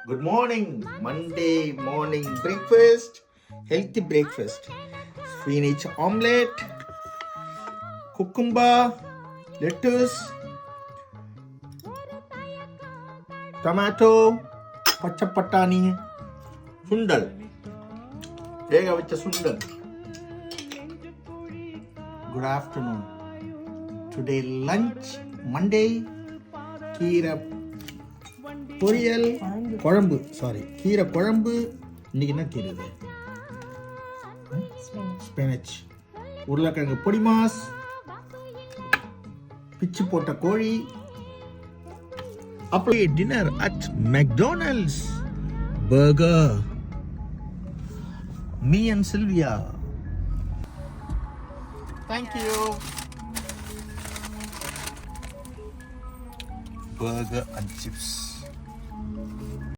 Good morning. Monday morning breakfast. Healthy breakfast. Spinach omelette, cucumber, lettuce, tomato, பச்சை பட்டாணி, சுண்டல், வேக வச்ச சுண்டல். Good afternoon. Today lunch, Monday, கீரை பொரியல் குழம்பு கீரை குழம்பு. இன்னைக்கு என்ன கீரை இது? ஸ்பினச், உருளைக்கிழங்கு பொடி மாஸ், பிச்சு போட்ட கோழி. அப்படியே dinner at McDonald's, burger. Me and Sylvia. Thank you. Burger and chips.